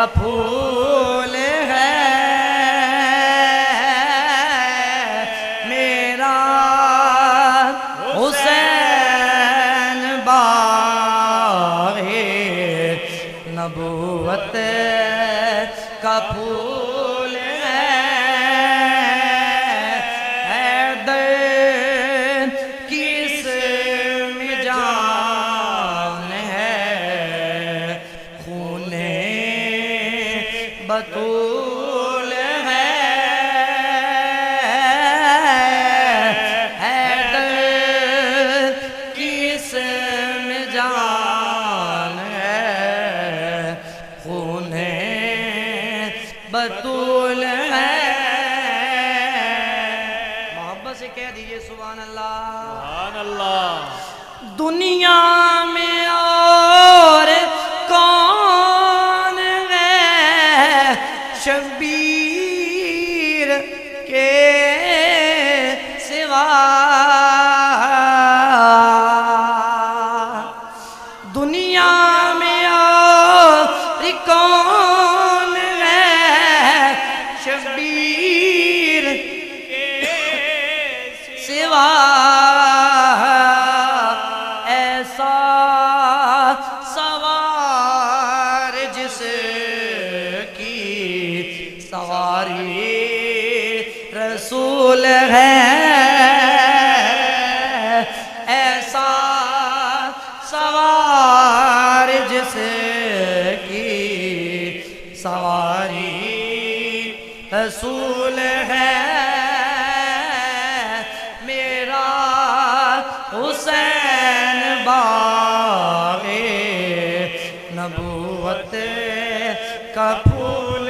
کا پھول ہے میرا حسین باغ نبوت کا پھول ہے حیدر کی اسم جان ہے خون بطول ہے حیدر کی اسم جان ہے خون بطول ہے محبت سے کہہ دیجئے سبحان اللہ سبحان اللہ دنیا میں اور کون ہے شبیر کے سوا دنیا میں اور کون ہے شبیر کے سوا ایسا سوار جس کی سواری رسول ہے ایسا سوار جس کی سواری رسول ہے میرا حسین باغ نبوت کا پھول